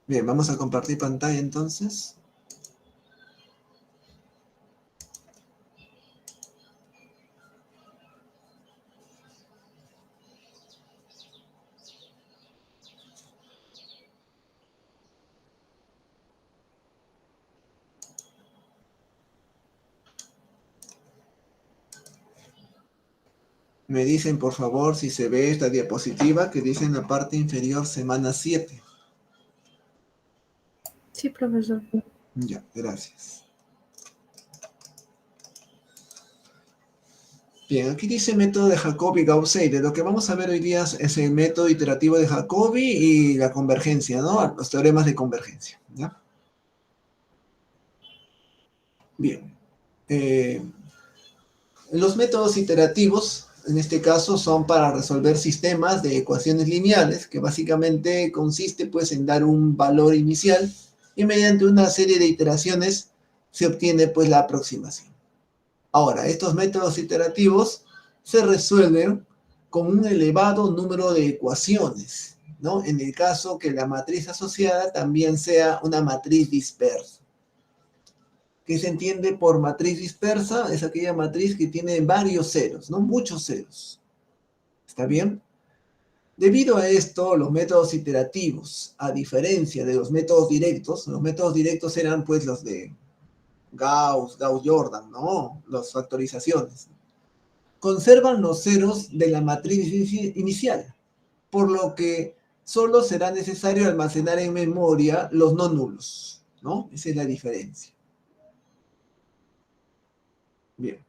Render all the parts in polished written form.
Bien, vamos a compartir pantalla entonces. Me dicen, por favor, si se ve esta diapositiva que dice en la parte inferior semana 7. Sí, profesor. Ya, gracias. Bien, aquí dice método de Jacobi-Gauss-Seidel. Lo que vamos a ver hoy día es el método iterativo de Jacobi y la convergencia, ¿no? Los teoremas de convergencia, ¿ya? Bien. Los métodos iterativos, en este caso, son para resolver sistemas de ecuaciones lineales, que básicamente consiste pues en dar un valor inicial y mediante una serie de iteraciones se obtiene pues la aproximación. Ahora, estos métodos iterativos se resuelven con un elevado número de ecuaciones, ¿no? En el caso que la matriz asociada también sea una matriz dispersa. ¿Qué se entiende por matriz dispersa? Es aquella matriz que tiene varios ceros, ¿no? Muchos ceros. ¿Está bien? Debido a esto, los métodos iterativos, a diferencia de los métodos directos eran pues los de Gauss, Gauss-Jordan, ¿no? Las factorizaciones. Conservan los ceros de la matriz inicial, por lo que solo será necesario almacenar en memoria los no nulos, ¿no? Esa es la diferencia. Bien.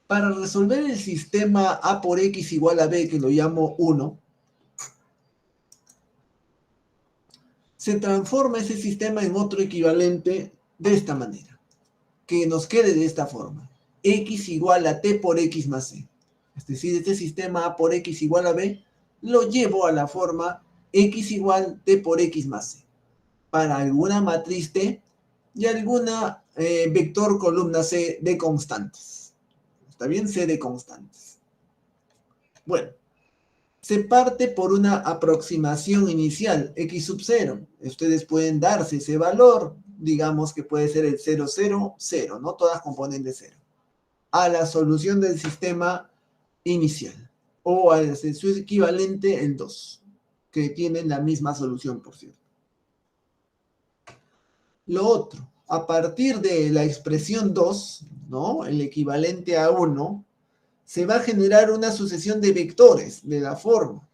Para resolver el sistema A por X igual a B, que lo llamo 1, se transforma ese sistema en otro equivalente de esta manera, que nos quede de esta forma. X igual a T por X más C. Es decir, este sistema A por X igual a B, lo llevo a la forma X igual T por X más C. Para alguna matriz T y alguna vector columna C de constantes. ¿Está bien? C de constantes. Bueno, se parte por una aproximación inicial, x sub 0. Ustedes pueden darse ese valor, digamos que puede ser el 0, 0, 0, ¿no? Todas componen de 0. A la solución del sistema inicial. O a su equivalente, el 2, que tienen la misma solución, por cierto. Lo otro, a partir de la expresión 2, ¿no? El equivalente a 1, se va a generar una sucesión de vectores de la forma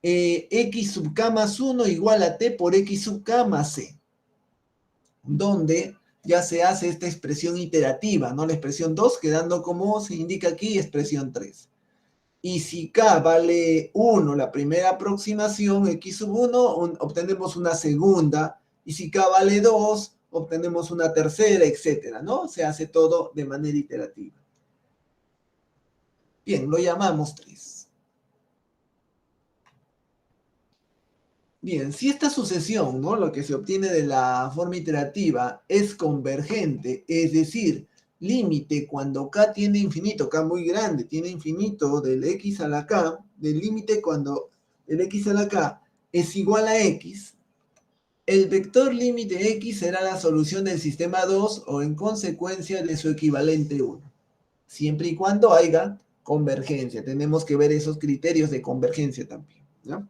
x sub k más 1 igual a t por x sub k más c, donde ya se hace esta expresión iterativa, ¿no? La expresión 2 quedando como se indica aquí, expresión 3. Y si k vale 1, la primera aproximación, x sub 1, obtenemos una segunda, y si k vale 2, obtenemos una tercera, etcétera, ¿no? Se hace todo de manera iterativa. Bien, lo llamamos 3. Bien, si esta sucesión, ¿no? Lo que se obtiene de la forma iterativa es convergente, es decir, límite cuando k tiene infinito, k muy grande, tiene infinito del x a la k, del límite cuando el x a la k es igual a x, el vector límite x será la solución del sistema 2 o en consecuencia de su equivalente 1, siempre y cuando haya convergencia. Tenemos que ver esos criterios de convergencia también, ¿no?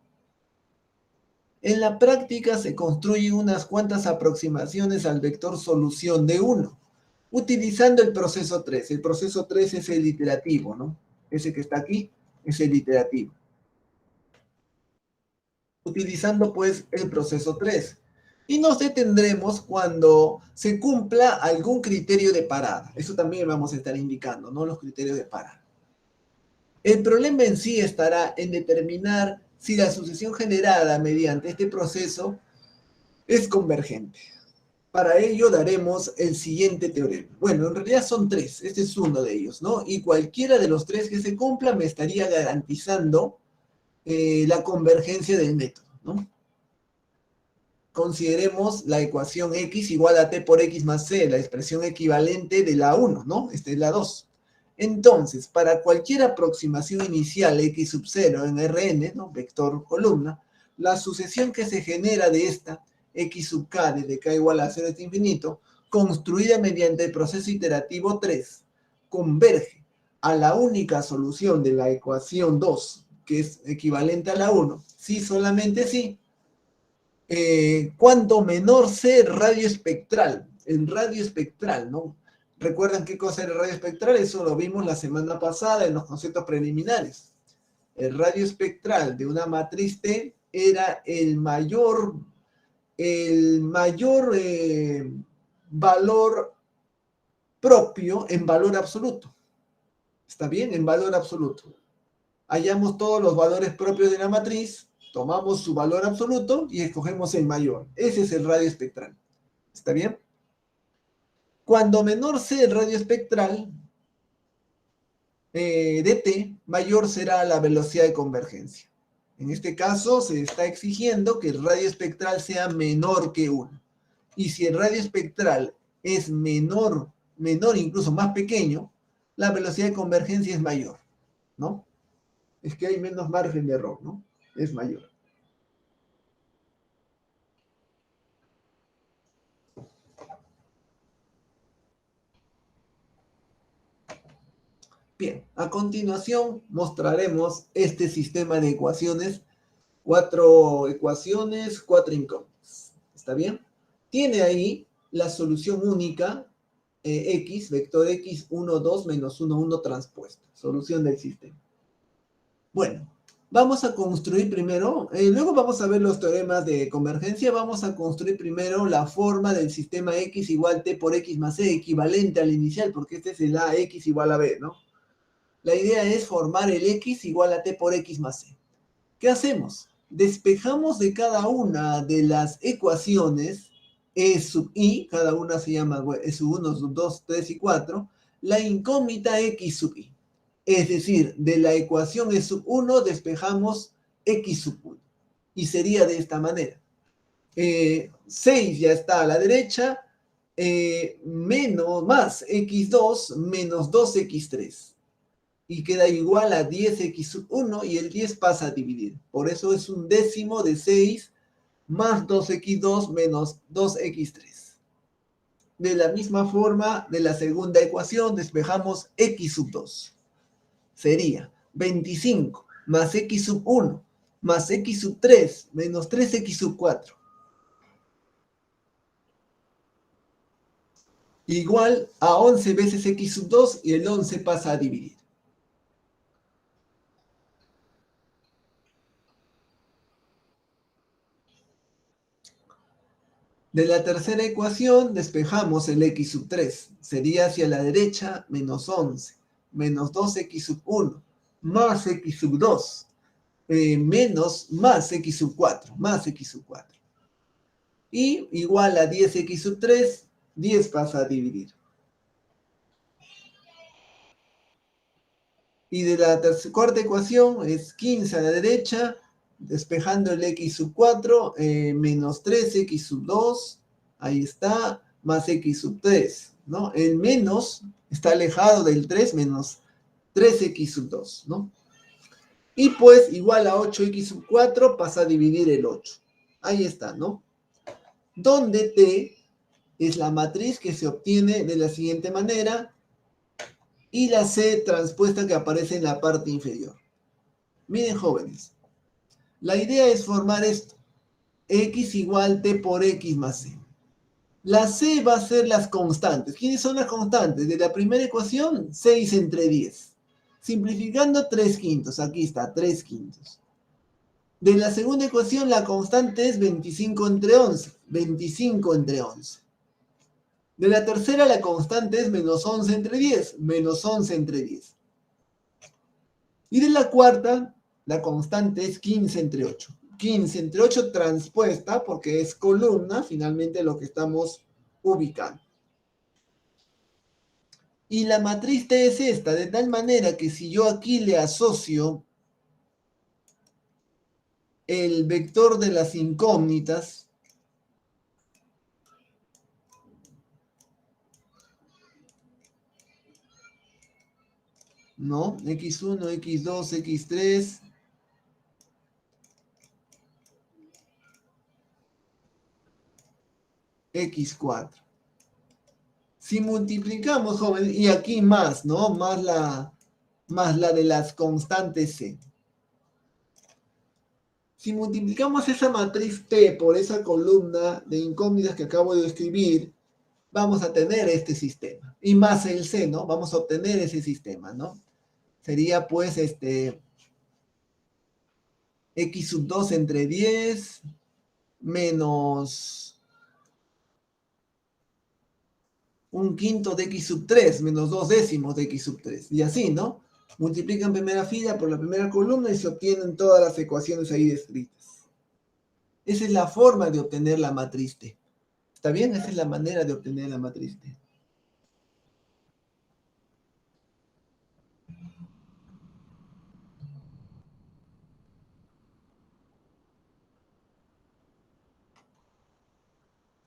En la práctica se construyen unas cuantas aproximaciones al vector solución de 1, utilizando el proceso 3. El proceso 3 es el iterativo, ¿no? Ese que está aquí es el iterativo. Utilizando pues el proceso 3. Y nos detendremos cuando se cumpla algún criterio de parada. Eso también vamos a estar indicando, ¿no? Los criterios de parada. El problema en sí estará en determinar si la sucesión generada mediante este proceso es convergente. Para ello daremos el siguiente teorema. Bueno, en realidad son 3, este es uno de ellos, ¿no? Y cualquiera de los 3 que se cumpla me estaría garantizando la convergencia del método, ¿no? Consideremos la ecuación x igual a t por x más c, la expresión equivalente de la 1, ¿no? Esta es la 2. Entonces, para cualquier aproximación inicial x sub 0 en Rn, ¿no? Vector columna, la sucesión que se genera de esta x sub k desde k igual a 0 hasta infinito, construida mediante el proceso iterativo 3, converge a la única solución de la ecuación 2, que es equivalente a la 1, si solamente si, cuanto menor sea el radio espectral. El radio espectral, ¿no? ¿Recuerdan qué cosa era el radio espectral? Eso lo vimos la semana pasada en los conceptos preliminares. El radio espectral de una matriz T era el mayor valor propio en valor absoluto. ¿Está bien? En valor absoluto. Hallamos todos los valores propios de la matriz, tomamos su valor absoluto y escogemos el mayor. Ese es el radio espectral. ¿Está bien? Cuando menor sea el radio espectral de t, mayor será la velocidad de convergencia. En este caso se está exigiendo que el radio espectral sea menor que 1. Y si el radio espectral es menor, incluso más pequeño, la velocidad de convergencia es mayor, ¿no? Es que hay menos margen de error, ¿no? Es mayor. Bien, a continuación mostraremos este sistema de ecuaciones, 4 ecuaciones, 4 incógnitas. ¿Está bien? Tiene ahí la solución única, x, vector x, 1, 2, menos 1, 1 transpuesto. Solución del sistema. Bueno, vamos a construir primero, luego vamos a ver los teoremas de convergencia, vamos a construir primero la forma del sistema x igual t por x más c, equivalente al inicial, porque este es el a x igual a b, ¿no? La idea es formar el x igual a t por x más c. ¿Qué hacemos? Despejamos de cada una de las ecuaciones e sub i, cada una se llama e sub 1, sub 2, 3 y 4, la incógnita x sub i. Es decir, de la ecuación e sub 1 despejamos x sub 1. Y sería de esta manera. 6 ya está a la derecha, menos más x2 menos 2x3. Y queda igual a 10x sub 1 y el 10 pasa a dividir. Por eso es un décimo de 6 más 2x2 menos 2x3. De la misma forma, de la segunda ecuación despejamos x sub 2. Sería 25 más x sub 1 más x sub 3 menos 3x sub 4. Igual a 11 veces x sub 2 y el 11 pasa a dividir. De la tercera ecuación despejamos el x sub 3. Sería hacia la derecha menos 11, menos 2x sub 1, más x sub 2, menos más x sub 4, más x sub 4. Y igual a 10x sub 3, 10 pasa a dividir. Y de la cuarta ecuación es 15 a la derecha, despejando el x sub 4, menos 3x sub 2, ahí está, más x sub 3, ¿no? El menos está alejado del 3, menos 3x sub 2, ¿no? Y pues igual a 8x sub 4 pasa a dividir el 8. Ahí está, ¿no? Donde t es la matriz que se obtiene de la siguiente manera y la c transpuesta que aparece en la parte inferior. Miren, jóvenes, la idea es formar esto. X igual t por x más c. La c va a ser las constantes. ¿Quiénes son las constantes? De la primera ecuación, 6 entre 10. Simplificando, 3 quintos. Aquí está, 3 quintos. De la segunda ecuación, la constante es 25 entre 11. 25 entre 11. De la tercera, la constante es menos 11 entre 10. Menos 11 entre 10. Y de la cuarta, la constante es 15 entre 8. 15 entre 8 transpuesta, porque es columna, finalmente lo que estamos ubicando. Y la matriz T es esta, de tal manera que si yo aquí le asocio el vector de las incógnitas, ¿no? X1, X2, X3, x4. Si multiplicamos, joven, y aquí más, ¿no? Más la de las constantes C. Si multiplicamos esa matriz T por esa columna de incógnitas que acabo de escribir, vamos a tener este sistema. Y más el C, ¿no? Vamos a obtener ese sistema, ¿no? Sería pues x sub 2 entre 10 menos un quinto de x sub 3 menos 2/10 de x sub 3. Y así, ¿no? Multiplican primera fila por la primera columna y se obtienen todas las ecuaciones ahí descritas. Esa es la forma de obtener la matriz T. ¿Está bien? Esa es la manera de obtener la matriz T.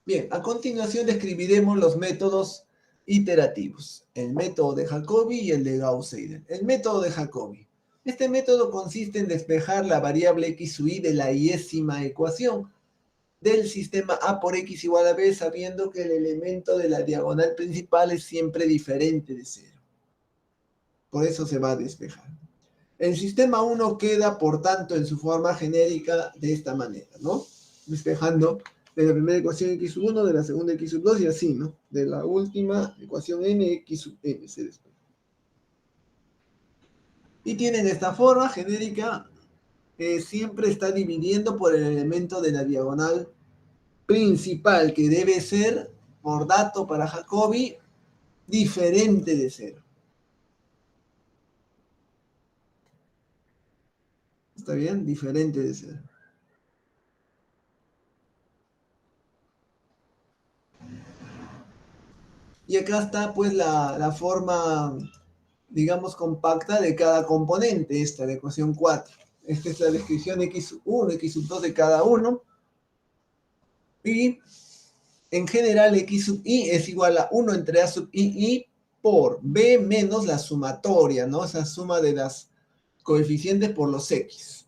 Bien, a continuación describiremos los métodos iterativos, el método de Jacobi y el de Gauss-Seidel. El método de Jacobi. Este método consiste en despejar la variable x sub i de la iésima ecuación del sistema a por x igual a b, sabiendo que el elemento de la diagonal principal es siempre diferente de 0. Por eso se va a despejar. El sistema 1 queda, por tanto, en su forma genérica de esta manera, ¿no? Despejando de la primera ecuación x sub 1, de la segunda x sub 2 y así, ¿no? De la última ecuación n, x sub n se despeja. Y tienen esta forma genérica que siempre está dividiendo por el elemento de la diagonal principal, que debe ser, por dato para Jacobi, diferente de 0. ¿Está bien? Diferente de 0. Y acá está pues la forma, digamos, compacta de cada componente, esta, de ecuación 4. Esta es la descripción x1, x2 de cada uno. Y en general x sub i es igual a 1 entre a sub i por b menos la sumatoria, ¿no? Esa suma de las coeficientes por los x.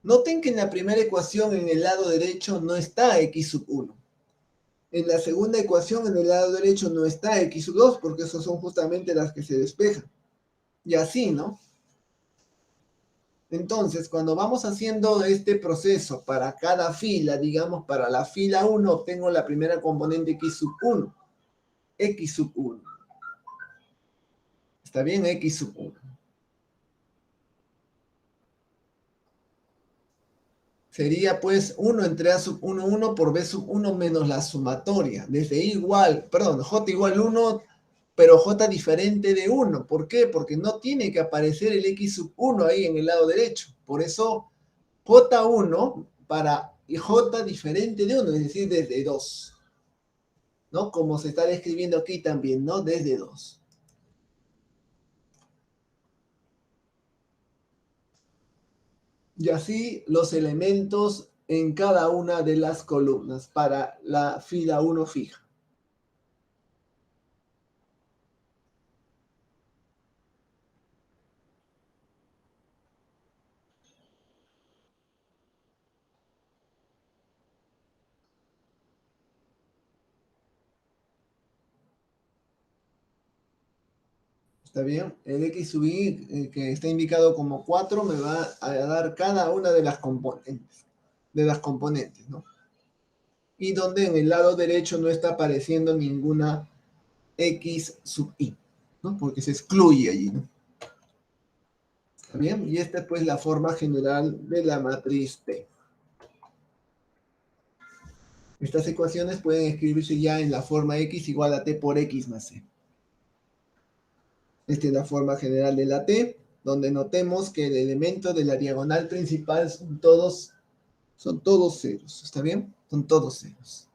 Noten que en la primera ecuación en el lado derecho no está x sub 1. En la segunda ecuación en el lado derecho no está x sub 2 porque esas son justamente las que se despejan. Y así, ¿no? Entonces, cuando vamos haciendo este proceso para cada fila, digamos, para la fila 1 obtengo la primera componente x sub 1. X sub 1. ¿Está bien? X sub 1. Sería pues 1 entre a sub 1, 1 por b sub 1 menos la sumatoria. Desde igual, perdón, j igual 1, pero j diferente de 1. ¿Por qué? Porque no tiene que aparecer el x sub 1 ahí en el lado derecho. Por eso j1 para j diferente de 1, es decir, desde 2. ¿No? Como se está describiendo aquí también, ¿no? Desde 2. Y así los elementos en cada una de las columnas para la fila 1 fija. ¿Está bien? El x sub i, que está indicado como 4, me va a dar cada una de las componentes, ¿no? Y donde en el lado derecho no está apareciendo ninguna x sub i, ¿no? Porque se excluye allí, ¿no? ¿Está bien? Y esta es pues la forma general de la matriz T. Estas ecuaciones pueden escribirse ya en la forma x igual a t por x más c. Esta es la forma general de la T, donde notemos que el elemento de la diagonal principal son todos ceros. ¿Está bien? Son todos ceros.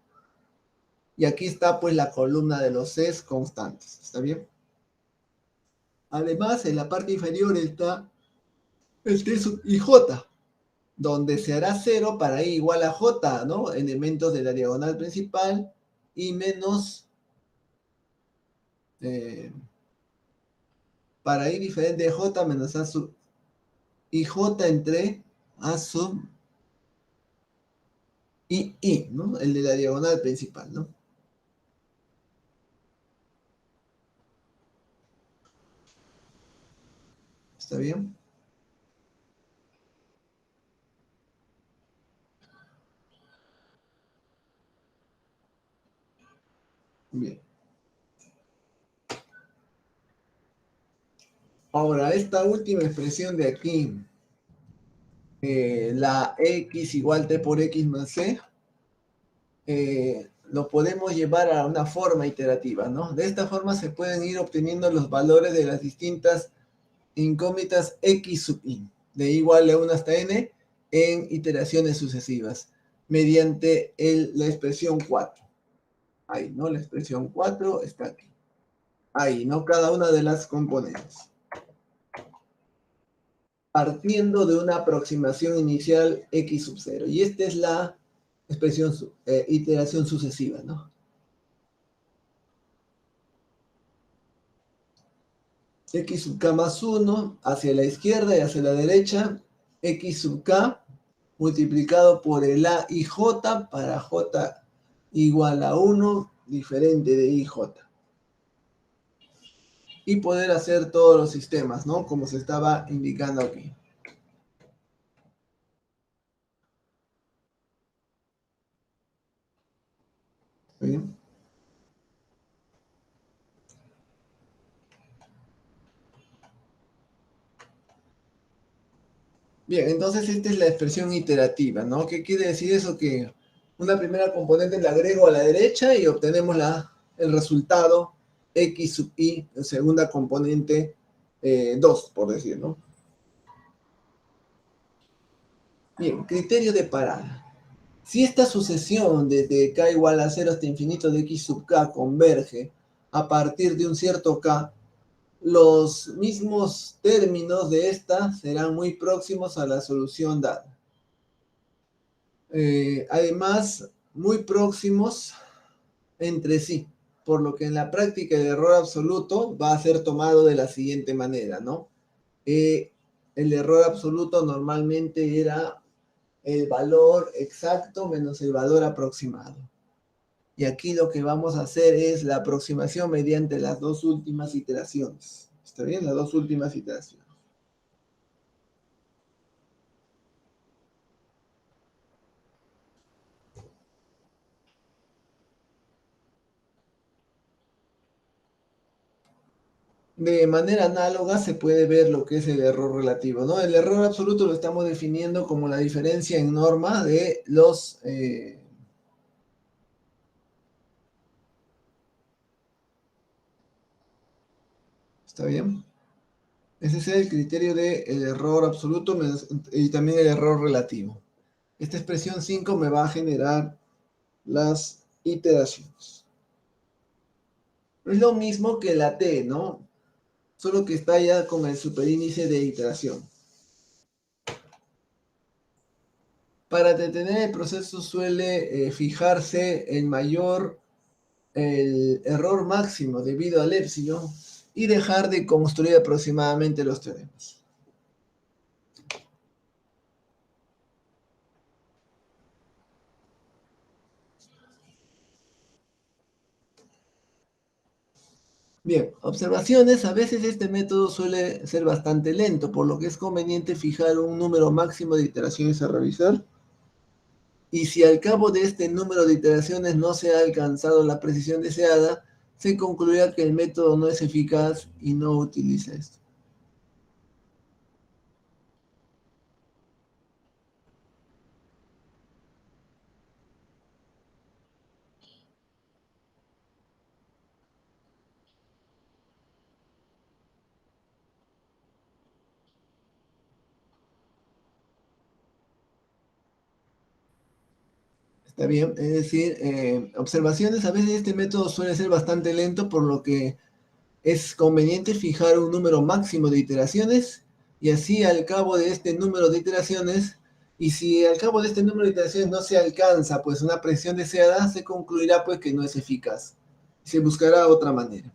Y aquí está pues la columna de los Cs constantes. ¿Está bien? Además, en la parte inferior está el T sub i j, donde se hará 0 para i igual a j, ¿no? Elementos de la diagonal principal y menos para i diferente de j menos a sub i j entre a sub i, ¿no? El de la diagonal principal, ¿no? ¿Está bien? Bien. Ahora, esta última expresión de aquí, la x igual t por x más c, lo podemos llevar a una forma iterativa, ¿no? De esta forma se pueden ir obteniendo los valores de las distintas incógnitas x sub i, de igual a 1 hasta n, en iteraciones sucesivas, mediante la expresión 4. Ahí, ¿no? La expresión 4 está aquí. Ahí, ¿no? Cada una de las componentes. Partiendo de una aproximación inicial x sub 0. Y esta es la expresión, iteración sucesiva, ¿no? X sub k más 1 hacia la izquierda y hacia la derecha, X sub k multiplicado por el A y J para J igual a 1 diferente de IJ. Y poder hacer todos los sistemas, ¿no? Como se estaba indicando aquí. ¿Bien? Bien, entonces esta es la expresión iterativa, ¿no? ¿Qué quiere decir eso? Que una primera componente la agrego a la derecha y obtenemos el resultado x sub i, segunda componente 2, por decir, ¿no? Bien, criterio de parada. Si esta sucesión desde k igual a 0 hasta infinito de x sub k converge a partir de un cierto k, los mismos términos de esta serán muy próximos a la solución dada. Además, muy próximos entre sí, por lo que en la práctica el error absoluto va a ser tomado de la siguiente manera, ¿no? El error absoluto normalmente era el valor exacto menos el valor aproximado. Y aquí lo que vamos a hacer es la aproximación mediante las dos últimas iteraciones. ¿Está bien? Las dos últimas iteraciones. De manera análoga se puede ver lo que es el error relativo, ¿no? El error absoluto lo estamos definiendo como la diferencia en norma de los... ¿Está bien? Ese es el criterio del error absoluto y también el error relativo. Esta expresión 5 me va a generar las iteraciones. Es lo mismo que la t, ¿no? Solo que está ya con el superíndice de iteración. Para detener el proceso suele fijarse el error máximo debido al épsilon y dejar de construir aproximadamente los teoremas. Bien, observaciones. A veces este método suele ser bastante lento, por lo que es conveniente fijar un número máximo de iteraciones a revisar. Y si al cabo de este número de iteraciones no se ha alcanzado la precisión deseada, se concluirá que el método no es eficaz y no utiliza esto. Está bien, es decir, observaciones. A veces este método suele ser bastante lento, por lo que es conveniente fijar un número máximo de iteraciones y así al cabo de este número de iteraciones, y si al cabo de este número de iteraciones no se alcanza pues una precisión deseada, se concluirá pues que no es eficaz. Se buscará otra manera.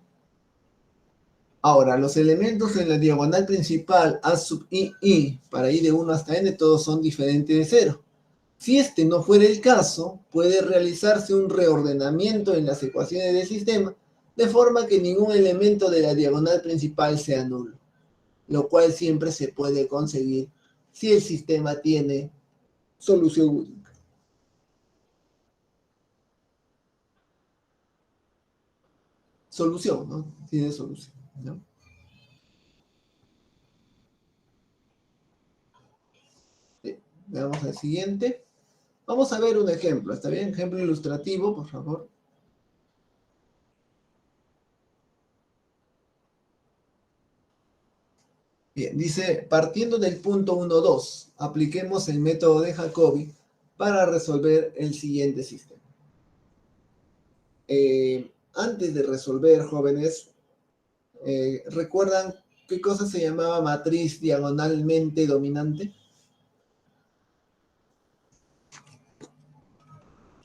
Ahora, los elementos en la diagonal principal A sub i para ir de 1 hasta n todos son diferentes de 0. Si este no fuera el caso, puede realizarse un reordenamiento en las ecuaciones del sistema, de forma que ningún elemento de la diagonal principal sea nulo. lo cual siempre se puede conseguir si el sistema tiene solución única. Solución, ¿no? Tiene solución, ¿no? Bien, veamos al siguiente. Vamos a ver un ejemplo, ¿está bien? Ejemplo ilustrativo, por favor. Bien, dice, partiendo del punto 1, 2, apliquemos el método de Jacobi para resolver el siguiente sistema. Antes de resolver, jóvenes, ¿recuerdan qué cosa se llamaba matriz diagonalmente dominante?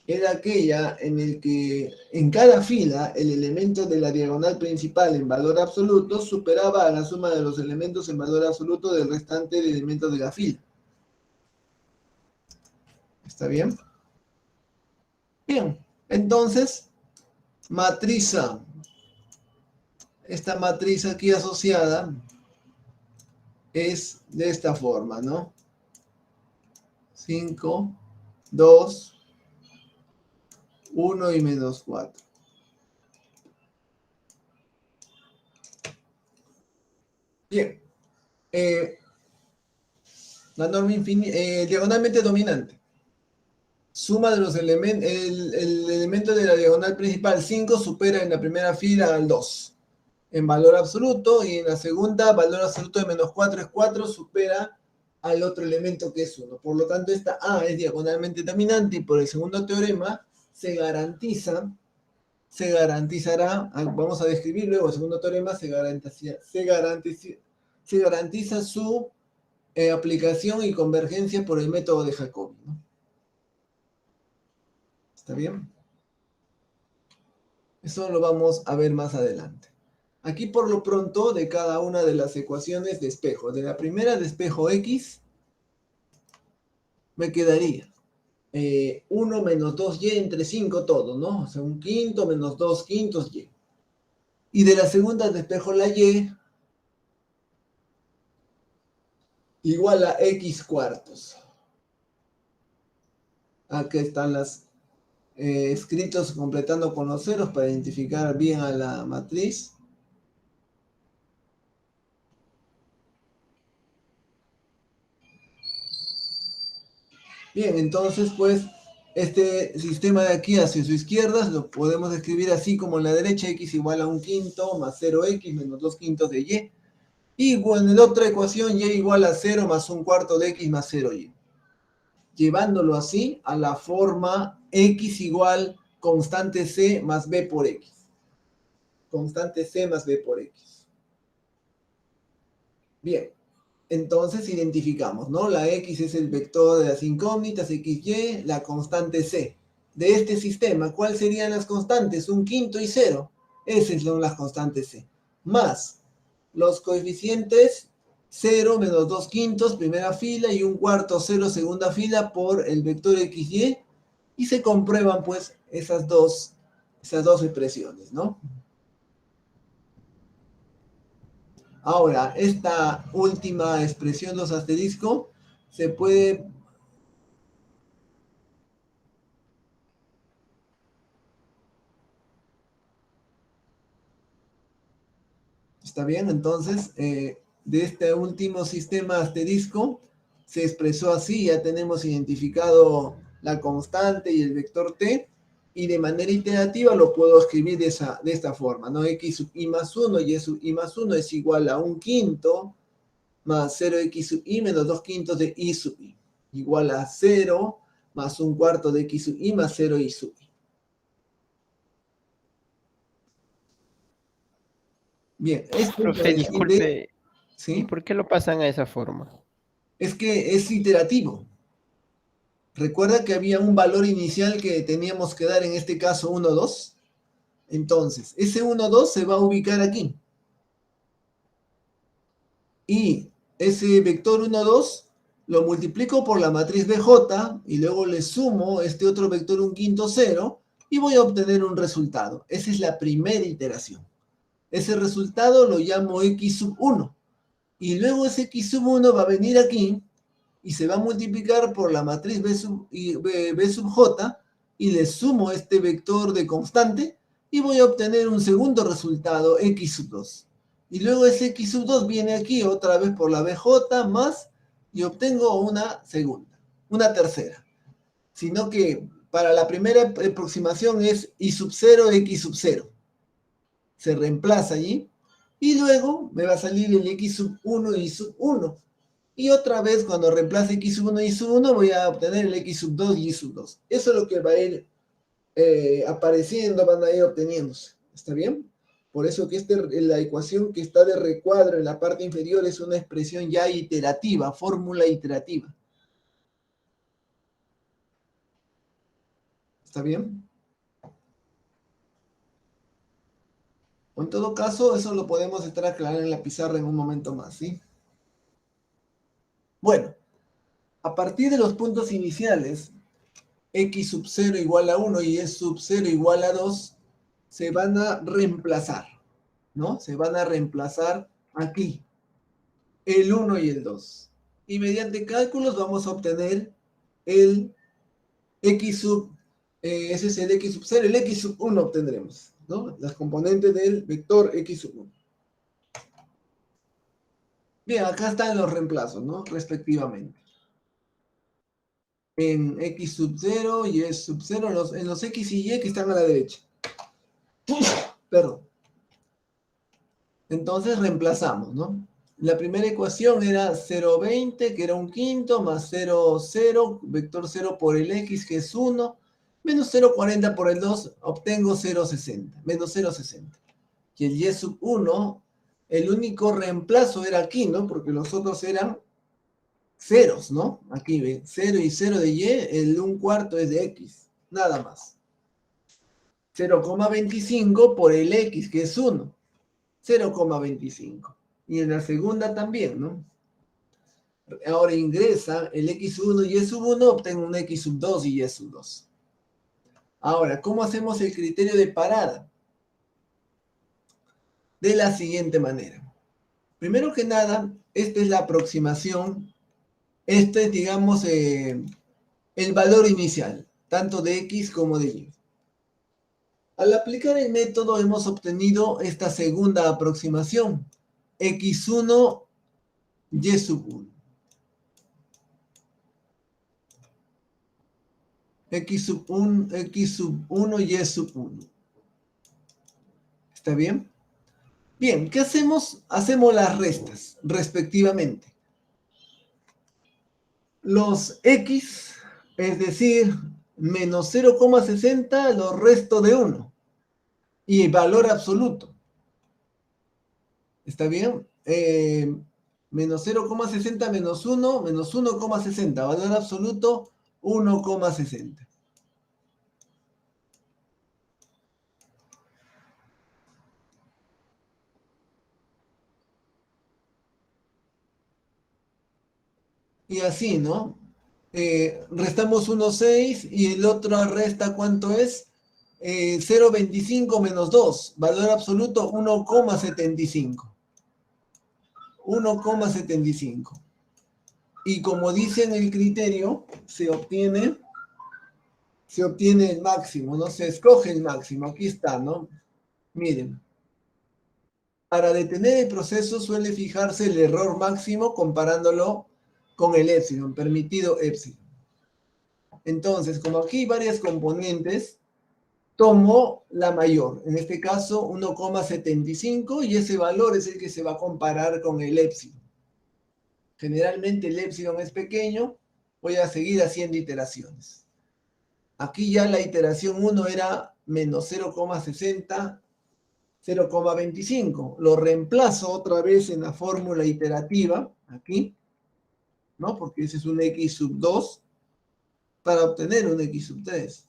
Era aquella en el que en cada fila el elemento de la diagonal principal en valor absoluto superaba a la suma de los elementos en valor absoluto del restante de elementos de la fila. ¿Está bien? Bien, entonces, matriz A. Esta matriz aquí asociada es de esta forma, ¿no? 5, 2, 1 y menos 4. Bien. La norma diagonalmente dominante. Suma de los elementos, el elemento de la diagonal principal 5 supera en la primera fila al 2 en valor absoluto, y en la segunda valor absoluto de menos 4 es 4, supera al otro elemento que es 1. Por lo tanto, esta A es diagonalmente dominante y por el segundo teorema se garantizará, vamos a describir luego el segundo teorema, se garantiza su aplicación y convergencia por el método de Jacobi, ¿no? ¿Está bien? Eso lo vamos a ver más adelante. Aquí por lo pronto de cada una de las ecuaciones de espejo. De la primera de espejo X me quedaría 1 menos 2y entre 5 todo, ¿no? O sea, un quinto menos 2 quintos y. Y de la segunda de espejo la y igual a x cuartos. Aquí están las escritos completando con los ceros para identificar bien a la matriz. Bien, entonces pues este sistema de aquí hacia su izquierda lo podemos escribir así como en la derecha, x igual a un quinto más 0x menos 2 quintos de y. Y bueno, en la otra ecuación y igual a 0 más un cuarto de x más 0y. Llevándolo así a la forma x igual constante c más b por x. Constante c más b por x. Bien, entonces identificamos, ¿no? La x es el vector de las incógnitas, xy, la constante c. De este sistema, ¿cuáles serían las constantes? Un quinto y 0. Esas son las constantes c. Más los coeficientes 0 menos 2 quintos, primera fila, y un cuarto 0, segunda fila, por el vector xy, y se comprueban pues esas dos expresiones, ¿no? Ahora, esta última expresión, los asteriscos, se puede... ¿Está bien? Entonces, de este último sistema asterisco, se expresó así, ya tenemos identificado la constante y el vector t, y de manera iterativa lo puedo escribir de esta forma, ¿no? X sub i más 1 y y sub i más 1 es igual a un quinto más 0x sub i menos 2 quintos de i sub i, igual a 0 más un cuarto de x sub i más 0 i sub i. Bien, esto Profe, para decir de... disculpe, ¿y ¿Sí? por qué lo pasan a esa forma? Es que es iterativo. Recuerda que había un valor inicial que teníamos que dar, en este caso 1, 2. Entonces, ese 1, 2 se va a ubicar aquí. Y ese vector 1, 2 lo multiplico por la matriz BJ y luego le sumo este otro vector un quinto 0 y voy a obtener un resultado. Esa es la primera iteración. Ese resultado lo llamo x sub 1. Y luego ese X sub 1 va a venir aquí y se va a multiplicar por la matriz B sub J y le sumo este vector de constante y voy a obtener un segundo resultado, X sub 2. Y luego ese X sub 2 viene aquí otra vez por la BJ más y obtengo una segunda, una tercera. Sino que para la primera aproximación es Y sub 0, X sub 0. Se reemplaza allí. Y luego me va a salir el X sub 1 y sub 1. Y otra vez cuando reemplace X sub 1 y sub 1 voy a obtener el X sub 2 y Y sub 2. Eso es lo que va a ir apareciendo, van a ir obteniéndose. ¿Está bien? Por eso que la ecuación que está de recuadro en la parte inferior es una expresión ya iterativa, fórmula iterativa. ¿Está bien? O en todo caso, eso lo podemos estar aclarando en la pizarra en un momento más, ¿sí? Bueno, a partir de los puntos iniciales, X sub 0 igual a 1 y Y sub 0 igual a 2, se van a reemplazar, ¿no? Se van a reemplazar aquí, el 1 y el 2. Y mediante cálculos vamos a obtener el X sub, ese es el X sub 0, el X sub 1 obtendremos, ¿no? Las componentes del vector X sub 1. Bien, acá están los reemplazos, ¿no? Respectivamente. En X sub 0 y Y sub 0, en los X y Y que están a la derecha. Perdón. Entonces reemplazamos, ¿no? La primera ecuación era 0,20, que era un quinto, más 0,0, vector 0 por el X, que es 1, menos 0,40 por el 2, obtengo 0,60, menos 0,60. Y el Y sub 1, el único reemplazo era aquí, ¿no? Porque los otros eran ceros, ¿no? Aquí ven, 0 y 0 de Y, el 1/4 es de X, nada más. 0,25 por el X, que es 1, 0,25. Y en la segunda también, ¿no? Ahora ingresa el X1 y Y sub 1, obtengo un X sub 2 y Y sub 2. Ahora, ¿cómo hacemos el criterio de parada? De la siguiente manera. Primero que nada, esta es la aproximación, este es, digamos, el valor inicial, tanto de X como de Y. Al aplicar el método hemos obtenido esta segunda aproximación, X1, Y sub 1. X sub 1, Y sub 1. ¿Está bien? Bien, ¿qué hacemos? Hacemos las restas, respectivamente. Los X, es decir, menos 0,60, los resto de 1. Y valor absoluto. ¿Está bien? Menos 0,60 menos 1, menos 1,60. Valor absoluto, 1,60. Y así, ¿no? Restamos 1,6 y el otro resta, ¿cuánto es? 0,25 menos 2. Valor absoluto, 1,75. 1,75. Y como dice en el criterio, se obtiene el máximo, ¿no? Se escoge el máximo. Aquí está, ¿no? Miren. Para detener el proceso suele fijarse el error máximo comparándolo con el épsilon, permitido épsilon. Entonces, como aquí hay varias componentes, tomo la mayor, en este caso 1,75, y ese valor es el que se va a comparar con el épsilon. Generalmente el épsilon es pequeño, voy a seguir haciendo iteraciones. Aquí ya la iteración 1 era menos 0,60, 0,25. Lo reemplazo otra vez en la fórmula iterativa, aquí, ¿no? Porque ese es un X sub 2, para obtener un X sub 3.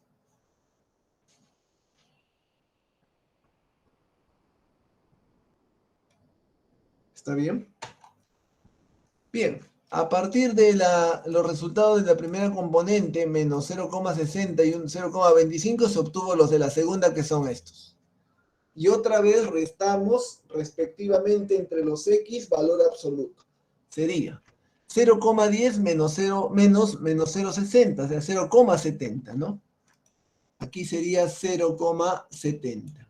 ¿Está bien? Bien, a partir de los resultados de la primera componente, menos 0,60 y un 0,25, se obtuvo los de la segunda, que son estos. y otra vez restamos respectivamente entre los x valor absoluto. Sería 0,10 menos 0, menos 0,60, o sea, 0,70, ¿no? Aquí sería 0,70.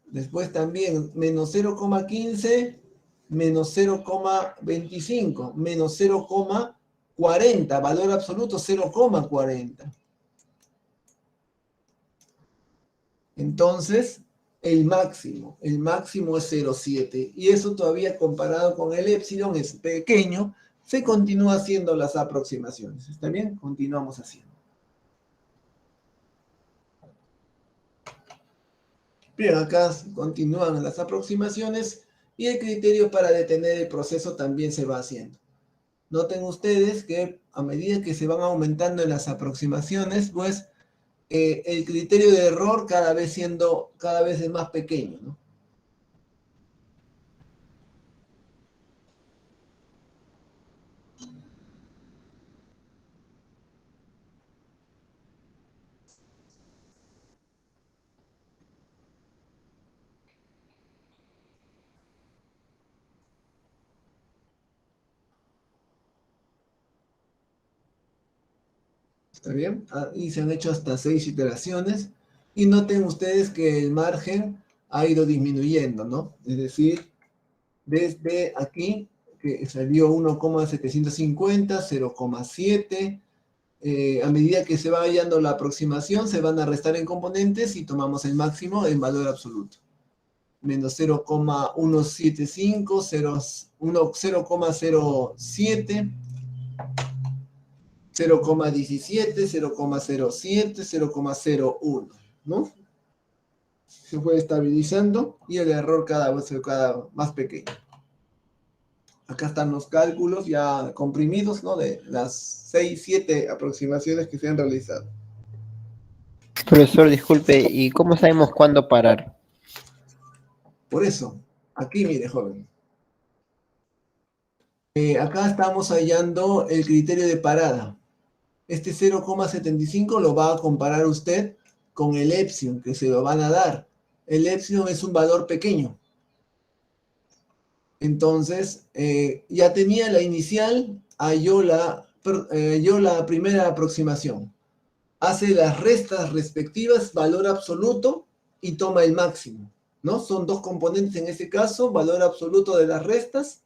Después también menos 0,15, menos 0,25, menos 0,40, valor absoluto 0,40. Entonces, el máximo es 0,7. Y eso todavía comparado con el épsilon es pequeño, se continúa haciendo las aproximaciones. ¿Está bien? Continuamos haciendo. Bien, acá continúan las aproximaciones y el criterio para detener el proceso también se va haciendo. Noten ustedes que a medida que se van aumentando en las aproximaciones, pues el criterio de error cada vez es más pequeño, ¿no? ¿Está bien? Y se han hecho hasta 6 iteraciones. Y noten ustedes que el margen ha ido disminuyendo, ¿no? Es decir, desde aquí, que salió 1,750, 0,7. A medida que se va hallando la aproximación, se van a restar en componentes y tomamos el máximo en valor absoluto. Menos 0,175, 0,07. 0,17, 0,07, 0,01, ¿no? Se fue estabilizando y el error cada vez más pequeño. Acá están los cálculos ya comprimidos, ¿no? De las 6, 7 aproximaciones que se han realizado. Profesor, disculpe, ¿y cómo sabemos cuándo parar? Por eso, aquí mire, joven. Acá estamos hallando el criterio de parada. Este 0,75 lo va a comparar usted con el epsilon que se lo van a dar. El epsilon es un valor pequeño. Entonces, ya tenía la inicial, halló la primera aproximación. Hace las restas respectivas, valor absoluto, y toma el máximo, ¿no? Son dos componentes en este caso, valor absoluto de las restas,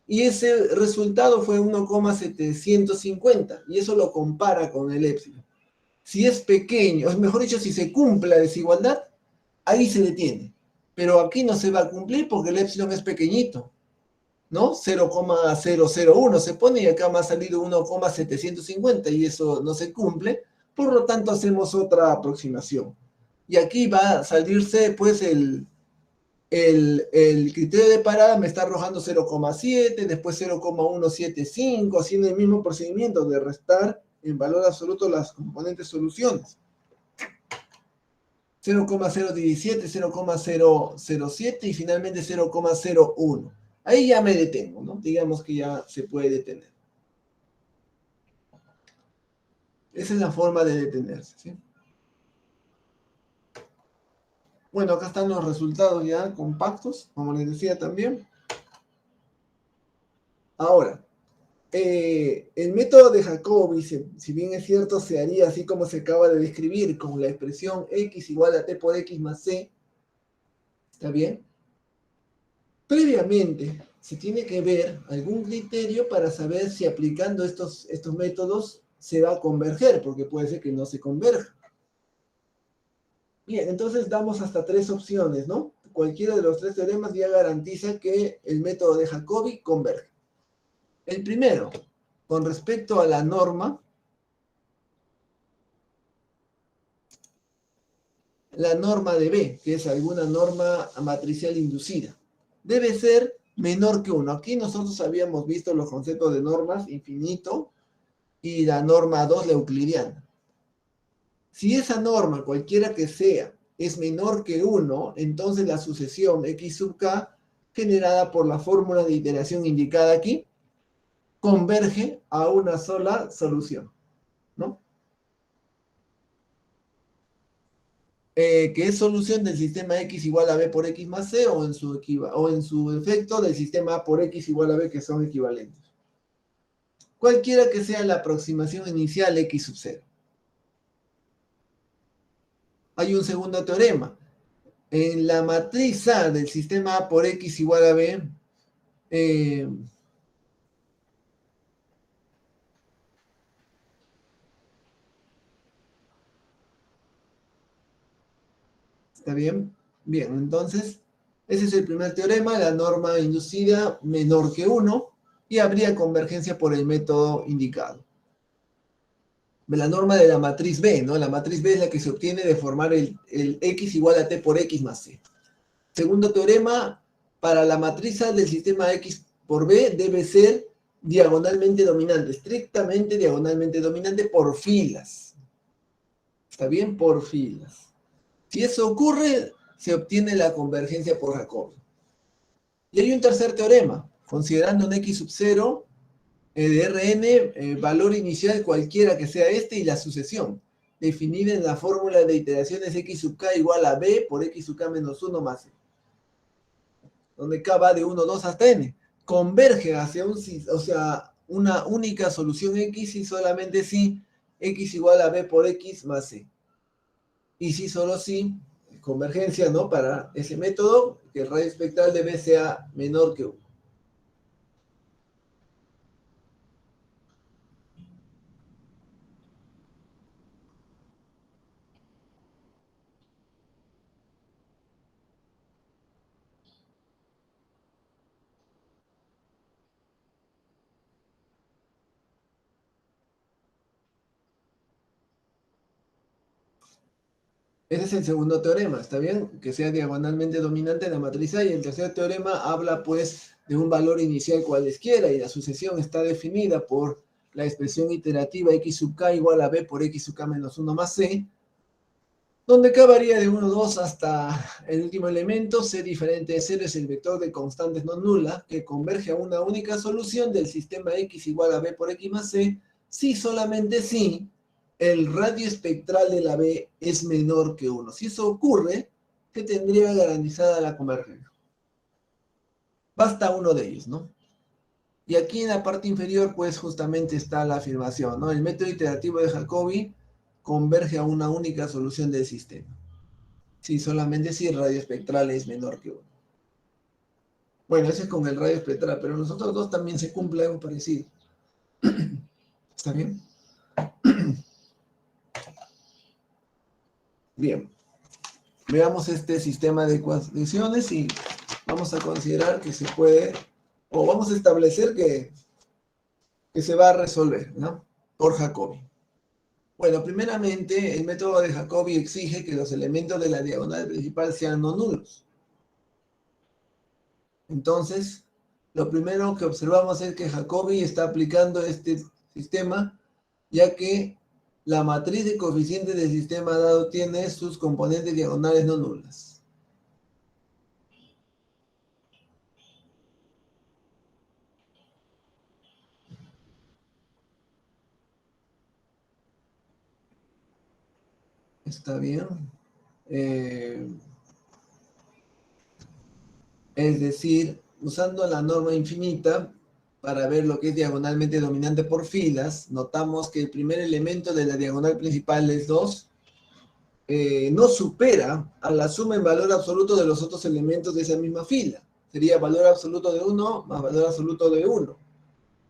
y ese resultado fue 1,750, y eso lo compara con el épsilon. Si es pequeño, es mejor dicho, si se cumple la desigualdad, ahí se detiene. Pero aquí no se va a cumplir porque el epsilon es pequeñito, ¿no? 0,001 se pone y acá me ha salido 1,750 y eso no se cumple. Por lo tanto, hacemos otra aproximación. Y aquí va a salirse, pues, el criterio de parada me está arrojando 0,7, después 0,175, haciendo el mismo procedimiento de restar en valor absoluto las componentes soluciones. 0,017, 0,007 y finalmente 0,01. Ahí ya me detengo, ¿no? Digamos que ya se puede detener. Esa es la forma de detenerse, ¿sí? Bueno, acá están los resultados ya compactos, como les decía también. Ahora, el método de Jacobi, si bien es cierto, se haría así como se acaba de describir, con la expresión x igual a t por x más c, ¿está bien? Previamente, se tiene que ver algún criterio para saber si aplicando estos métodos se va a converger, porque puede ser que no se converja. Bien, entonces damos hasta 3 opciones, ¿no? Cualquiera de los 3 teoremas ya garantiza que el método de Jacobi converge. El primero, con respecto a la norma de B, que es alguna norma matricial inducida, debe ser menor que 1. Aquí nosotros habíamos visto los conceptos de normas infinito y la norma 2, la euclidiana. Si esa norma, cualquiera que sea, es menor que 1, entonces la sucesión x sub k, generada por la fórmula de iteración indicada aquí, converge a una sola solución, ¿no? que es solución del sistema X igual a B por X más C o en su efecto del sistema A por X igual a B que son equivalentes. Cualquiera que sea la aproximación inicial X sub 0. Hay un segundo teorema. En la matriz A del sistema A por X igual a B, ¿está bien? Bien, entonces, ese es el primer teorema, la norma inducida menor que 1, y habría convergencia por el método indicado. La norma de la matriz B, ¿no? La matriz B es la que se obtiene de formar el X igual a T por X más C. Segundo teorema, para la matriz A del sistema X por B debe ser diagonalmente dominante, estrictamente diagonalmente dominante por filas. ¿Está bien? Por filas. Si eso ocurre, se obtiene la convergencia por Jacobi. Y hay un tercer teorema, considerando un X sub 0 de Rn, valor inicial cualquiera que sea este y la sucesión, definida en la fórmula de iteraciones X sub k igual a B por X sub k menos 1 más C, donde K va de 1, 2 hasta N. Converge hacia una única solución X y solamente si X igual a B por X más C. Y si solo si, convergencia, ¿no? Para ese método, que el radio espectral de B sea menor que 1. Ese es el segundo teorema, ¿está bien? Que sea diagonalmente dominante en la matriz A. Y el tercer teorema habla, pues, de un valor inicial cualesquiera y la sucesión está definida por la expresión iterativa X sub k igual a B por X sub k menos 1 más C, donde K varía de 1, 2 hasta el último elemento. C diferente de 0 es el vector de constantes no nulas que converge a una única solución del sistema X igual a B por X más C, si solamente si el radio espectral de la B es menor que 1. Si eso ocurre, se tendría garantizada la convergencia. Basta uno de ellos, ¿no? Y aquí en la parte inferior, pues justamente está la afirmación, ¿no? El método iterativo de Jacobi converge a una única solución del sistema. Sí, solamente si el radio espectral es menor que 1. Bueno, ese es con el radio espectral, pero en los otros dos también se cumple algo parecido. ¿Está bien? Bien. Veamos este sistema de ecuaciones y vamos a considerar que se puede, o vamos a establecer que se va a resolver, ¿no? Por Jacobi. Bueno, primeramente, el método de Jacobi exige que los elementos de la diagonal principal sean no nulos. Entonces, lo primero que observamos es que Jacobi está aplicando este sistema, ya que la matriz de coeficientes del sistema dado tiene sus componentes diagonales no nulas. ¿Está bien? Es decir, usando la norma infinita para ver lo que es diagonalmente dominante por filas, notamos que el primer elemento de la diagonal principal es 2, no supera a la suma en valor absoluto de los otros elementos de esa misma fila. Sería valor absoluto de 1 más valor absoluto de 1,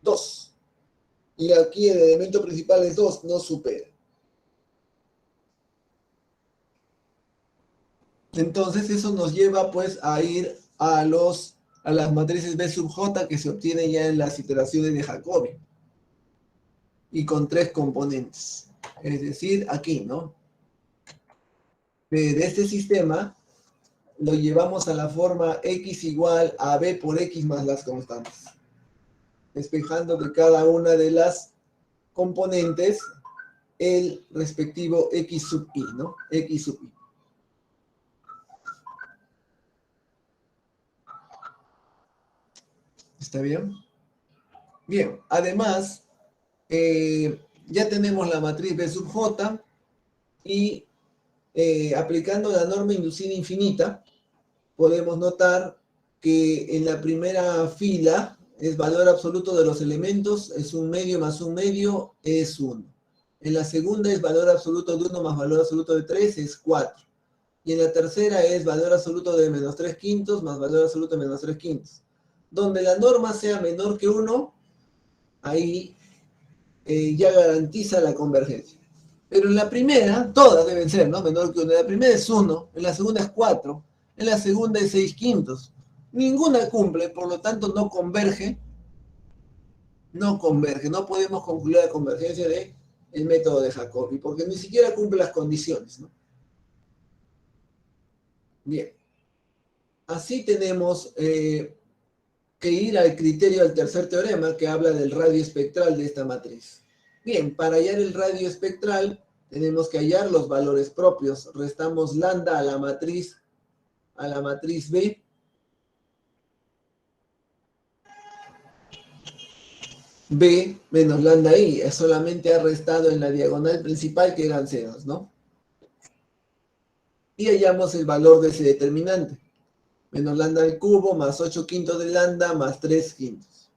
2. Y aquí el elemento principal es 2, no supera. Entonces eso nos lleva pues a ir a las matrices B sub J que se obtienen ya en las iteraciones de Jacobi. Y con 3 componentes. Es decir, aquí, ¿no? De este sistema lo llevamos a la forma X igual a B por X más las constantes. Despejando que cada una de las componentes el respectivo X sub I, ¿no? X sub I. ¿Está bien? Bien, además, ya tenemos la matriz B sub J y aplicando la norma inducida infinita, podemos notar que en la primera fila es valor absoluto de los elementos, es un medio más un medio, es 1. En la segunda es valor absoluto de 1 más valor absoluto de 3, es 4. Y en la tercera es valor absoluto de menos 3 quintos más valor absoluto de menos 3 quintos. Donde la norma sea menor que 1, ahí ya garantiza la convergencia. Pero en la primera, todas deben ser, ¿no? Menor que 1. En la primera es 1, en la segunda es 4, en la segunda es 6 quintos. Ninguna cumple, por lo tanto no converge, no podemos concluir la convergencia de el método de Jacobi, porque ni siquiera cumple las condiciones, ¿no? Bien, así tenemos que ir al criterio del tercer teorema que habla del radio espectral de esta matriz. Bien, para hallar el radio espectral tenemos que hallar los valores propios. Restamos lambda a la matriz B. B menos lambda I, es solamente ha restado en la diagonal principal que eran ceros, ¿no? Y hallamos el valor de ese determinante. Menos lambda al cubo más 8 quintos de lambda más 3 quintos.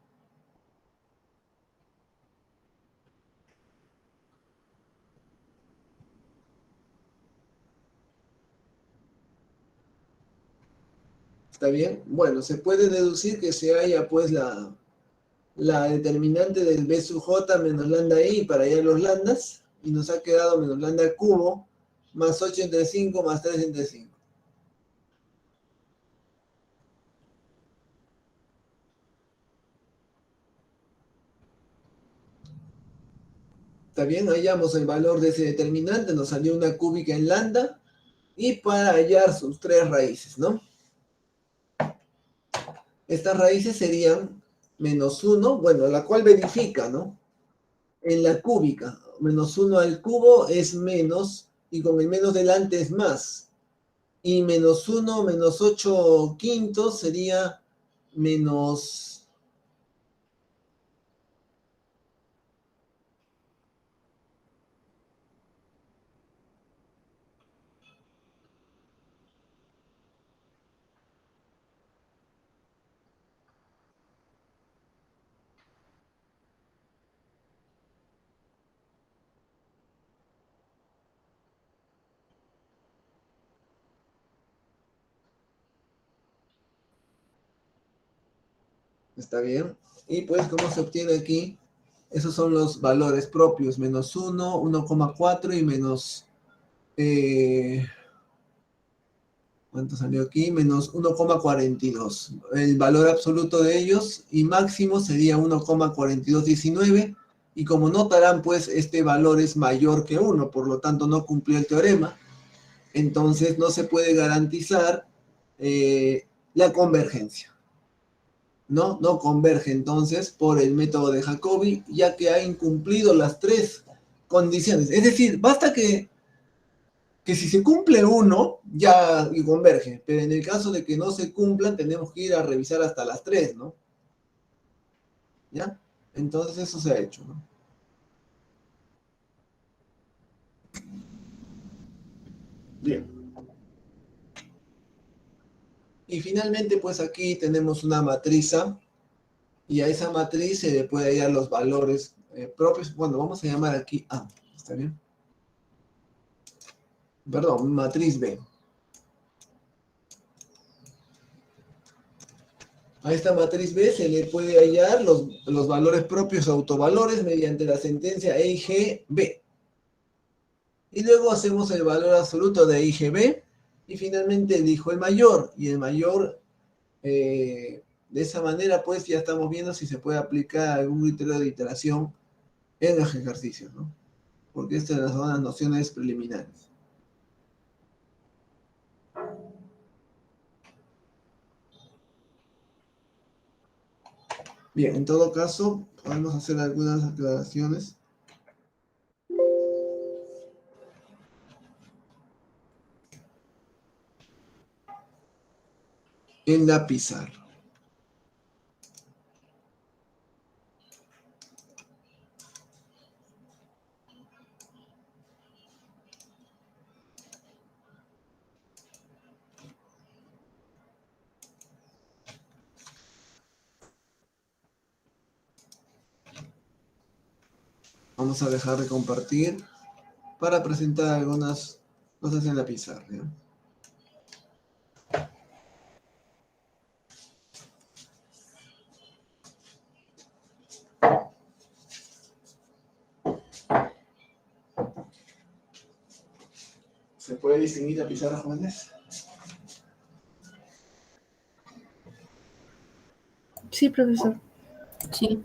¿Está bien? Bueno, se puede deducir que se halla pues la determinante del B sub J menos lambda I para hallar los lambdas, y nos ha quedado menos lambda al cubo más 8 entre 5 más 3 entre 5. ¿Está bien? Hallamos el valor de ese determinante, nos salió una cúbica en lambda, y para hallar sus tres raíces, ¿no? Estas raíces serían menos 1, bueno, la cual verifica, ¿no? En la cúbica, menos 1 al cubo es menos, y con el menos delante es más. Y menos 1 menos 8 quintos sería menos... ¿Está bien? Y pues, ¿cómo se obtiene aquí? Esos son los valores propios, menos 1, 1,4 y menos... ¿cuánto salió aquí? Menos 1,42. El valor absoluto de ellos y máximo sería 1,4219. Y como notarán, pues este valor es mayor que 1, por lo tanto no cumplió el teorema. Entonces no se puede garantizar la convergencia. ¿No? No converge entonces por el método de Jacobi, ya que ha incumplido las tres condiciones. Es decir, basta que si se cumple uno, ya y converge, pero en el caso de que no se cumplan, tenemos que ir a revisar hasta las tres, ¿no? ¿Ya? Entonces eso se ha hecho, ¿no? Bien. Y finalmente, pues aquí tenemos una matriz A, y a esa matriz se le puede hallar los valores propios. Bueno, vamos a llamar aquí A, ¿está bien? Perdón, matriz B. A esta matriz B se le puede hallar los valores propios autovalores mediante la sentencia EIGB. Y luego hacemos el valor absoluto de EIGB y finalmente elijo el mayor. Y el mayor, de esa manera, pues ya estamos viendo si se puede aplicar algún criterio de iteración en los ejercicios, ¿no? Porque estas son las nociones preliminares. Bien, en todo caso, podemos hacer algunas aclaraciones. En la pizarra. Vamos a dejar de compartir para presentar algunas cosas en la pizarra, ¿ya? ¿Se puede distinguir la pizarra, jóvenes? Sí, profesor. Sí.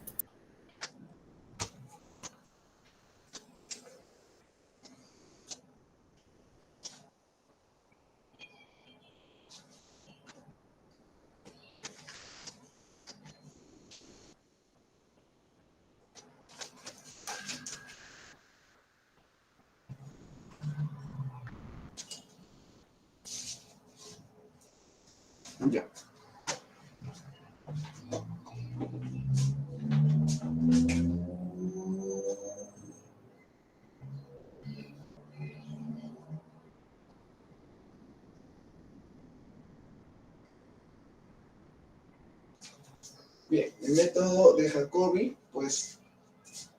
Ya. Bien, el método de Jacobi, pues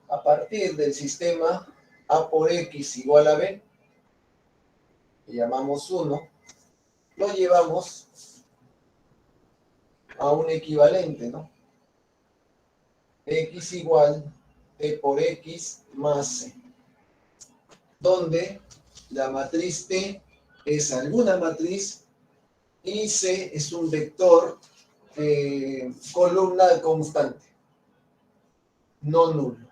a partir del sistema A por X igual a B, que llamamos 1, lo llevamos a un equivalente, ¿no? X igual T por X más C, donde la matriz T es alguna matriz y C es un vector columna constante, no nulo.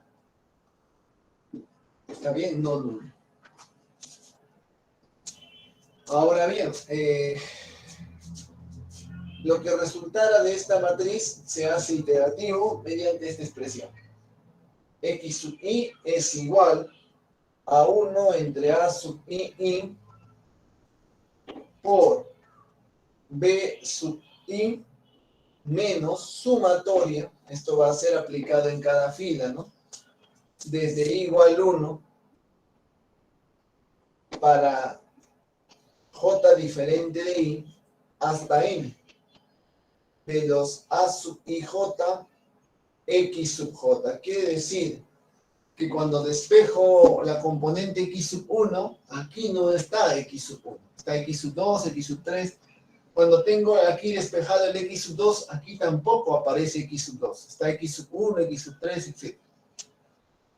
¿Está bien? No nulo. Ahora bien, lo que resultara de esta matriz se hace iterativo mediante esta expresión. X sub i es igual a 1 entre A sub i por B sub i menos sumatoria, esto va a ser aplicado en cada fila, ¿no? Desde i igual 1 para j diferente de i hasta n, de los a sub i j, x sub j. Quiere decir que cuando despejo la componente x sub 1, aquí no está x sub 1, está x sub 2, x sub 3. Cuando tengo aquí despejado el x sub 2, aquí tampoco aparece x sub 2. Está x sub 1, x sub 3, etc.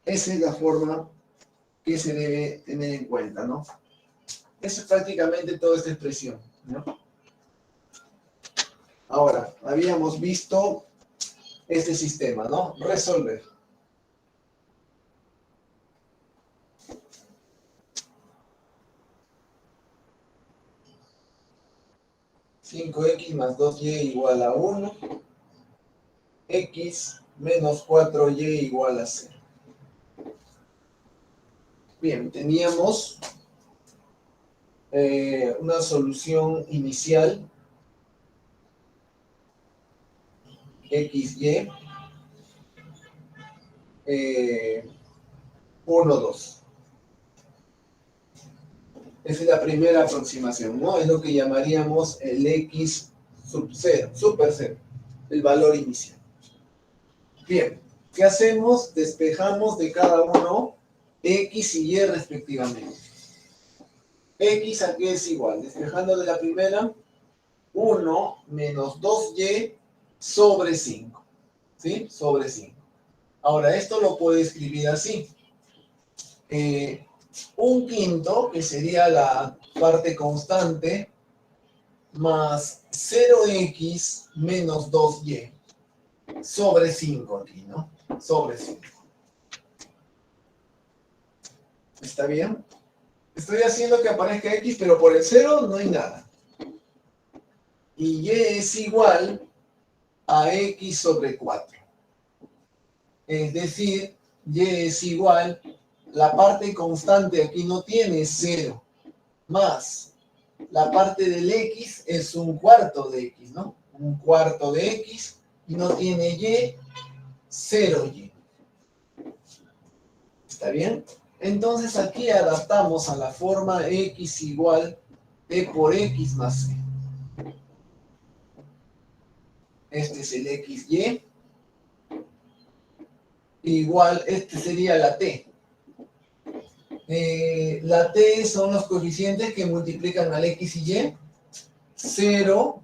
Esa es la forma que se debe tener en cuenta, ¿no? Eso es prácticamente toda esta expresión, ¿no? Ahora, habíamos visto este sistema, ¿no? Resolver. (5x más 2y igual a 1), x menos 4y igual a 0. Bien, teníamos una solución inicial, xy, 1, 2. Esa es la primera aproximación, ¿no? Es lo que llamaríamos el x sub 0, super 0, el valor inicial. Bien, ¿qué hacemos? Despejamos de cada uno x y y respectivamente. X aquí es igual, despejando de la primera, 1 menos 2y sobre 5. ¿Sí? Sobre 5. Ahora, esto lo puedo escribir así. Un quinto, que sería la parte constante, más 0x menos 2y sobre 5 aquí, ¿no? Sobre 5. ¿Está bien? Estoy haciendo que aparezca x, pero por el 0 no hay nada. Y y es igual a x sobre 4. Es decir, y es igual, la parte constante aquí no tiene 0, más la parte del x es un cuarto de x, ¿no? Un cuarto de x y no tiene y, 0y. ¿Está bien? Entonces aquí adaptamos a la forma x igual t por x más c. Este es el xy. Igual, este sería la t. La t son los coeficientes que multiplican al x y y. 0,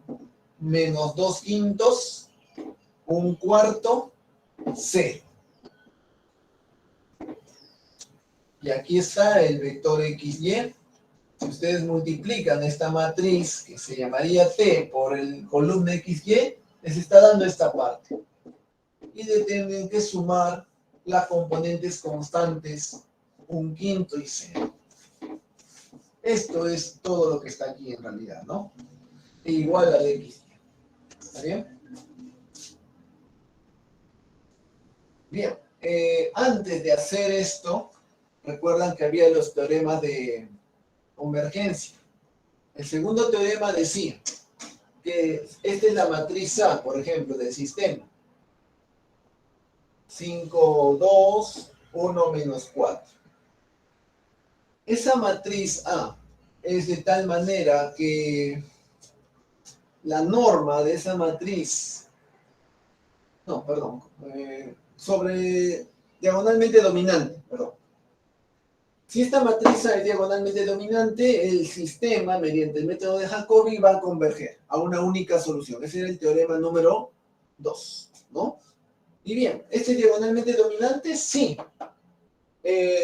menos 2 quintos, 1/4, 0. Y aquí está el vector XY. Si ustedes multiplican esta matriz, que se llamaría T, por el columna XY, les está dando esta parte. Y le tienen que sumar las componentes constantes 1/5 y 0. Esto es todo lo que está aquí en realidad, ¿no? E igual al XY. ¿Está bien? Bien. Antes de hacer esto, recuerdan que había los teoremas de convergencia. El segundo teorema decía que esta es la matriz A, por ejemplo, del sistema. 5, 2, 1, menos 4. Esa matriz A es de tal manera que la norma de esa matriz, no, perdón, sobre diagonalmente dominante, perdón. Si esta matriz A es diagonalmente dominante, el sistema, mediante el método de Jacobi, va a converger a una única solución. Ese era el teorema número 2, ¿no? Y bien, ¿este es diagonalmente dominante? Sí.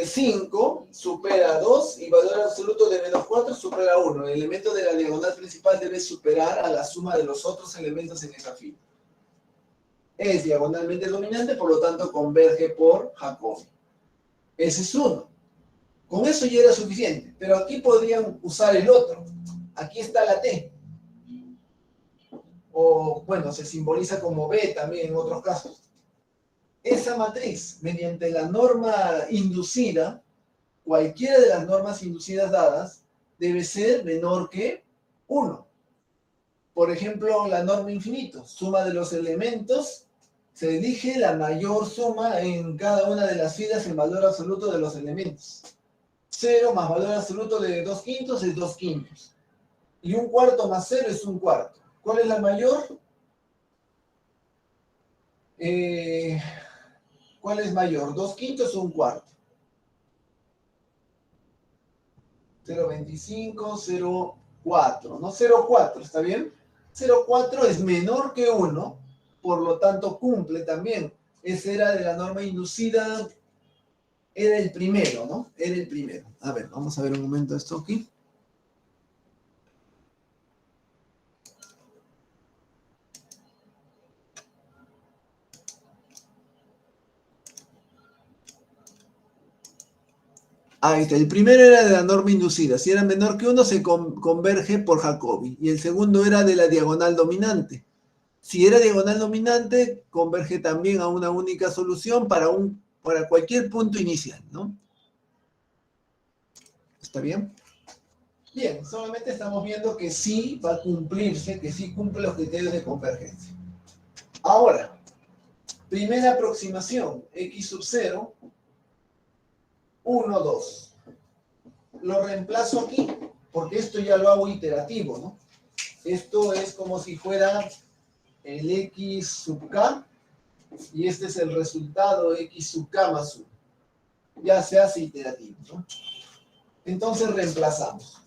5 supera 2 y valor absoluto de menos 4 supera 1. El elemento de la diagonal principal debe superar a la suma de los otros elementos en esa fila. Es diagonalmente dominante, por lo tanto converge por Jacobi. Ese es 1. Con eso ya era suficiente, pero aquí podrían usar el otro. Aquí está la T. O, bueno, se simboliza como B también en otros casos. Esa matriz, mediante la norma inducida, cualquiera de las normas inducidas dadas, debe ser menor que 1. Por ejemplo, la norma infinito, suma de los elementos, se elige la mayor suma en cada una de las filas en valor absoluto de los elementos. 0 más valor absoluto de 2 quintos es 2 quintos. Y 1/4 más 0 es 1/4. ¿Cuál es la mayor? ¿Cuál es mayor? 2 quintos o 1/4. 0,25, 0,4, ¿no? 0,4, ¿está bien? 0,4 es menor que 1, por lo tanto cumple también. Ese era de la norma inducida, era el primero, ¿no? Era el primero. A ver, vamos a ver un momento esto aquí. Ahí está, el primero era de la norma inducida. Si era menor que 1, se converge por Jacobi. Y el segundo era de la diagonal dominante. Si era diagonal dominante, converge también a una única solución para cualquier punto inicial, ¿no? ¿Está bien? Bien, solamente estamos viendo que sí va a cumplirse, que sí cumple los criterios de convergencia. Ahora, primera aproximación, x sub 0, 1, 2. Lo reemplazo aquí, porque esto ya lo hago iterativo, ¿no? Esto es como si fuera el x sub k, y este es el resultado x sub k más 1. Ya se hace iterativo, ¿no? Entonces reemplazamos.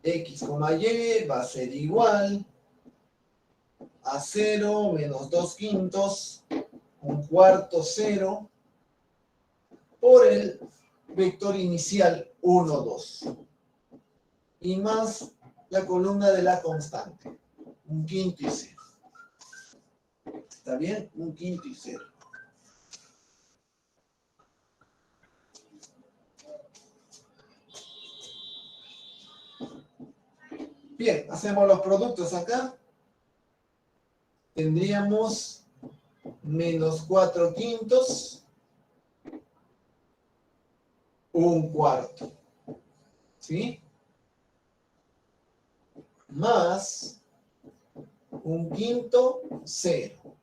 X, y va a ser igual a 0 menos 2 quintos, 1/4, 0, por el vector inicial 1, 2. Y más la columna de la constante, 1/5 y 0. ¿Está bien? 1/5 y 0. Bien, hacemos los productos acá. Tendríamos menos 4 quintos, 1/4. ¿Sí? Más 1/5, 0.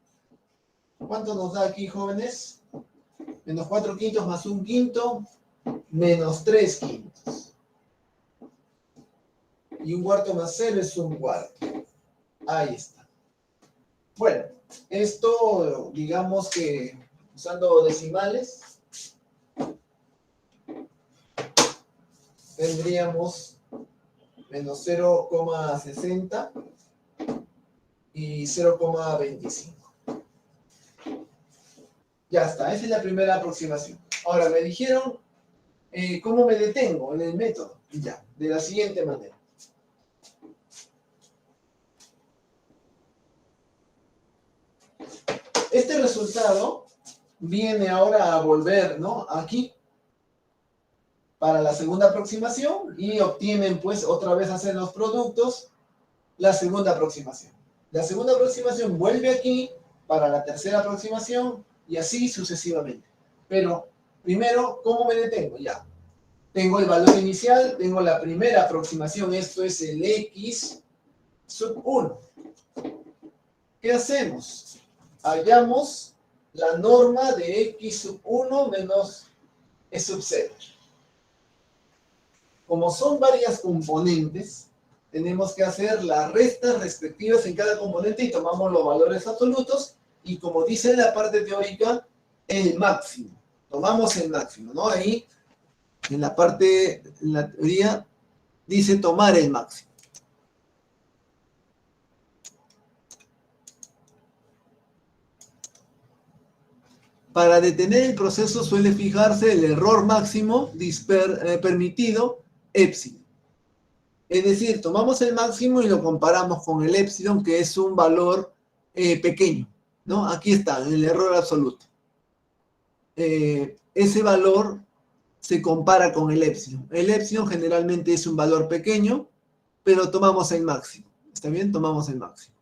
¿Cuánto nos da aquí, jóvenes? Menos 4 quintos más 1/5, menos 3 quintos. Y 1/4 más 0 es 1/4. Ahí está. Bueno, esto, digamos que usando decimales, tendríamos menos 0,60 y 0,25. Ya está, esa es la primera aproximación. Ahora, me dijeron, ¿cómo me detengo en el método? Ya, de la siguiente manera. Este resultado viene ahora a volver, ¿no? Aquí, para la segunda aproximación, y obtienen, pues, otra vez hacer los productos, la segunda aproximación. La segunda aproximación vuelve aquí para la tercera aproximación, y así sucesivamente. Pero, primero, ¿cómo me detengo? Ya. Tengo el valor inicial, tengo la primera aproximación, esto es el x sub 1. ¿Qué hacemos? Hallamos la norma de x sub 1 menos e sub 0. Como son varias componentes, tenemos que hacer las restas respectivas en cada componente y tomamos los valores absolutos y, como dice en la parte teórica, el máximo. Tomamos el máximo, ¿no? Ahí, en la parte, en la teoría, dice tomar el máximo. Para detener el proceso suele fijarse el error máximo permitido, épsilon. Es decir, tomamos el máximo y lo comparamos con el épsilon, que es un valor pequeño, ¿no? Aquí está, el error absoluto. Ese valor se compara con el épsilon. El épsilon generalmente es un valor pequeño, pero tomamos el máximo. ¿Está bien? Tomamos el máximo.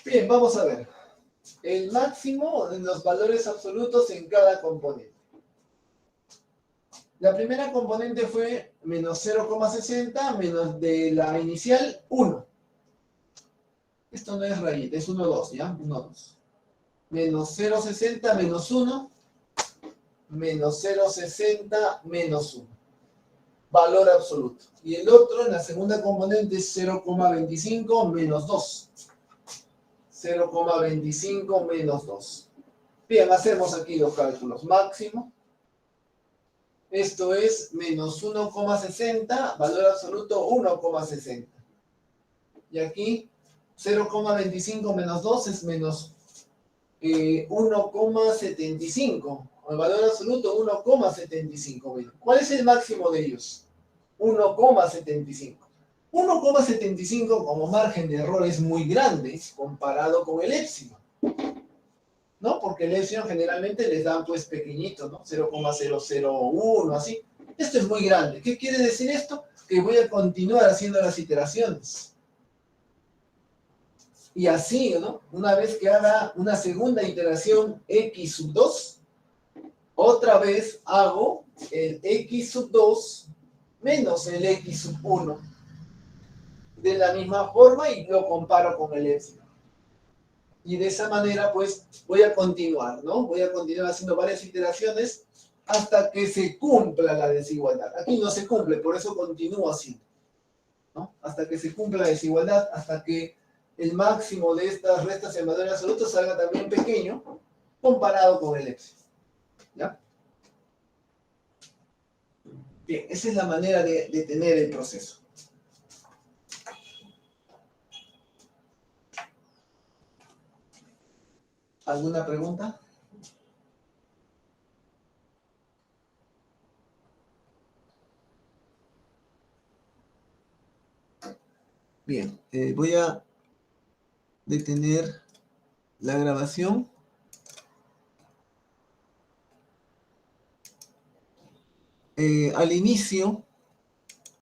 Bien, vamos a ver. El máximo en los valores absolutos en cada componente. La primera componente fue menos 0,60 menos de la inicial 1. Esto no es rayita, es 1, 2, ¿ya? 1, 2. Menos 0,60 menos 1, menos 0,60 menos 1. Valor absoluto. Y el otro, en la segunda componente, es 0,25 menos 2. 0,25 menos 2. Bien, hacemos aquí los cálculos. Máximo. Esto es menos 1,60, valor absoluto 1,60. Y aquí 0,25 menos 2 es menos 1,75. El valor absoluto 1,75. ¿Cuál es el máximo de ellos? 1,75. 1,75 como margen de error es muy grande comparado con el épsilon, ¿no? Porque el épsilon generalmente les dan pues pequeñito, ¿no? 0,001, así. Esto es muy grande. ¿Qué quiere decir esto? Que voy a continuar haciendo las iteraciones. Y así, ¿no? Una vez que haga una segunda iteración x sub 2, otra vez hago el x sub 2 menos el x sub 1. De la misma forma y lo comparo con el épsilon. Y de esa manera, pues, voy a continuar, ¿no? Voy a continuar haciendo varias iteraciones hasta que se cumpla la desigualdad. Aquí no se cumple, por eso continúo haciendo, ¿no? Hasta que se cumpla la desigualdad, hasta que el máximo de estas restas en valor absoluto salga también pequeño comparado con el épsilon. ¿Ya? Bien, esa es la manera de detener el proceso. ¿Alguna pregunta? Bien, voy a detener la grabación. Al inicio